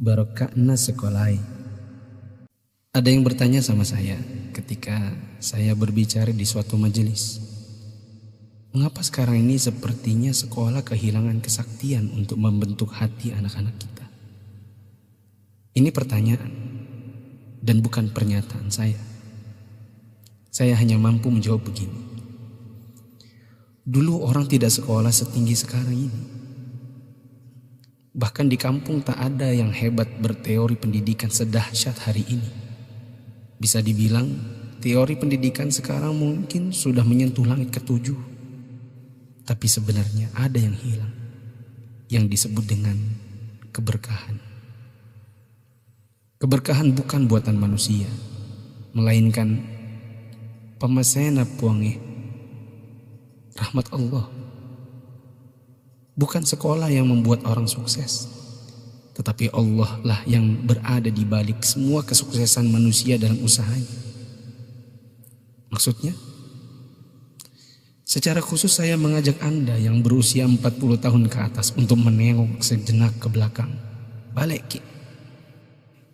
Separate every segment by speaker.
Speaker 1: Barokahna sekolai. Ada yang bertanya sama saya ketika saya berbicara di suatu majelis. Mengapa sekarang ini sepertinya sekolah kehilangan kesaktian untuk membentuk hati anak-anak kita? Ini pertanyaan dan bukan pernyataan saya. Saya hanya mampu menjawab begini. Dulu orang tidak sekolah setinggi sekarang ini. Bahkan di kampung tak ada yang hebat berteori pendidikan sedahsyat hari ini. Bisa dibilang teori pendidikan sekarang mungkin sudah menyentuh langit ketujuh. Tapi sebenarnya ada yang hilang, yang disebut dengan keberkahan. Keberkahan bukan buatan manusia, melainkan pemasena puange, rahmat Allah. Bukan sekolah yang membuat orang sukses, tetapi Allah lah yang berada di balik semua kesuksesan manusia dalam usahanya. Maksudnya, secara khusus saya mengajak Anda yang berusia 40 tahun ke atas untuk menengok sejenak ke belakang. Balik ki.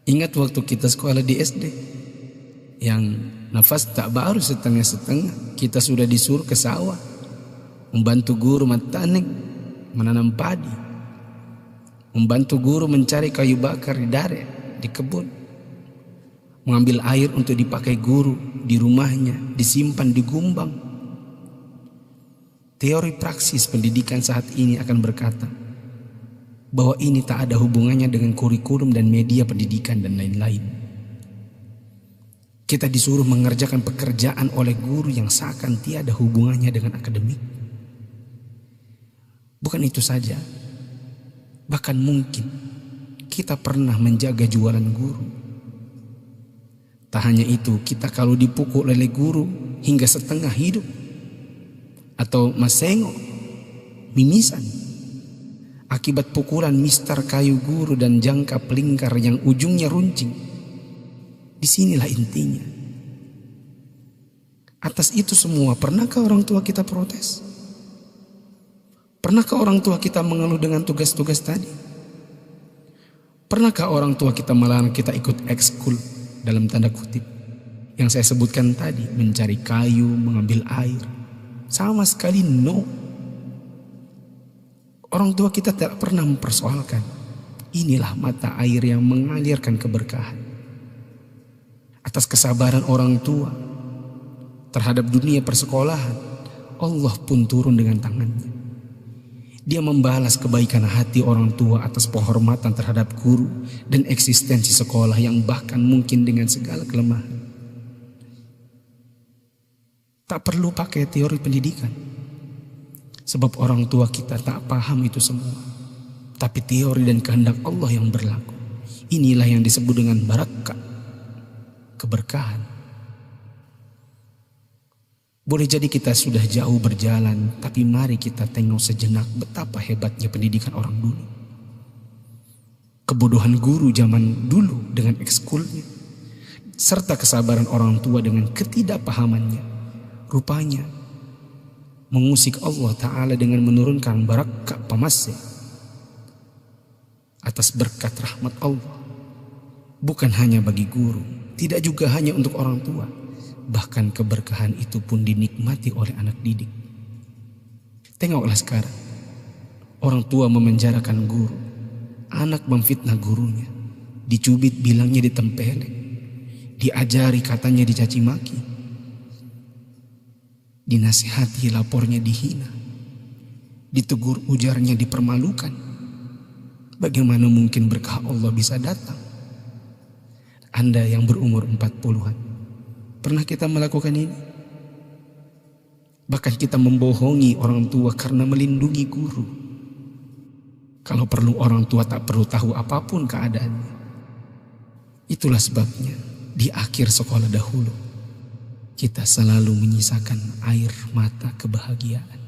Speaker 1: Ingat waktu kita sekolah di SD, yang nafas tak baru setengah-setengah, kita sudah disuruh ke sawah, membantu guru matanik menanam padi, membantu guru mencari kayu bakar di dare, di kebun, mengambil air untuk dipakai guru di rumahnya, disimpan di gumbang. Teori praksis pendidikan saat ini akan berkata bahwa ini tak ada hubungannya dengan kurikulum dan media pendidikan dan lain-lain. Kita disuruh mengerjakan pekerjaan oleh guru yang seakan tiada hubungannya dengan akademik. Bukan itu saja, bahkan mungkin kita pernah menjaga jualan guru. Tak hanya itu, kita kalau dipukul oleh guru hingga setengah hidup, atau masengok, mimisan, akibat pukulan mister kayu guru dan jangka pelingkar yang ujungnya runcing. Disinilah intinya. Atas itu semua, pernahkah orang tua kita protes? Pernahkah orang tua kita mengeluh dengan tugas-tugas tadi? Pernahkah orang tua kita melarang kita ikut ekskul dalam tanda kutip yang saya sebutkan tadi, mencari kayu, mengambil air? Sama sekali no. Orang tua kita tidak pernah mempersoalkan. Inilah mata air yang mengalirkan keberkahan. Atas kesabaran orang tua terhadap dunia persekolahan, Allah pun turun dengan tangannya. Dia membalas kebaikan hati orang tua atas penghormatan terhadap guru dan eksistensi sekolah yang bahkan mungkin dengan segala kelemahan. Tak perlu pakai teori pendidikan, sebab orang tua kita tak paham itu semua. Tapi teori dan kehendak Allah yang berlaku. Inilah yang disebut dengan barakah, keberkahan. Boleh jadi kita sudah jauh berjalan, tapi mari kita tengok sejenak betapa hebatnya pendidikan orang dulu. Kebodohan guru zaman dulu dengan ekskulnya, serta kesabaran orang tua dengan ketidakpahamannya, rupanya mengusik Allah Ta'ala dengan menurunkan barakah pamasya atas berkat rahmat Allah. Bukan hanya bagi guru, tidak juga hanya untuk orang tua. Bahkan keberkahan itu pun dinikmati oleh anak didik. Tengoklah sekarang, orang tua memenjarakan guru, anak memfitnah gurunya, dicubit bilangnya ditempeleng, diajari katanya dicaci maki, dinasihati lapornya dihina, ditegur ujarnya dipermalukan. Bagaimana mungkin berkah Allah bisa datang? Anda yang berumur 40-an, pernah kita melakukan ini? Bahkan kita membohongi orang tua karena melindungi guru. Kalau perlu orang tua tak perlu tahu apapun keadaannya. Itulah sebabnya di akhir sekolah dahulu kita selalu menyisakan air mata kebahagiaan.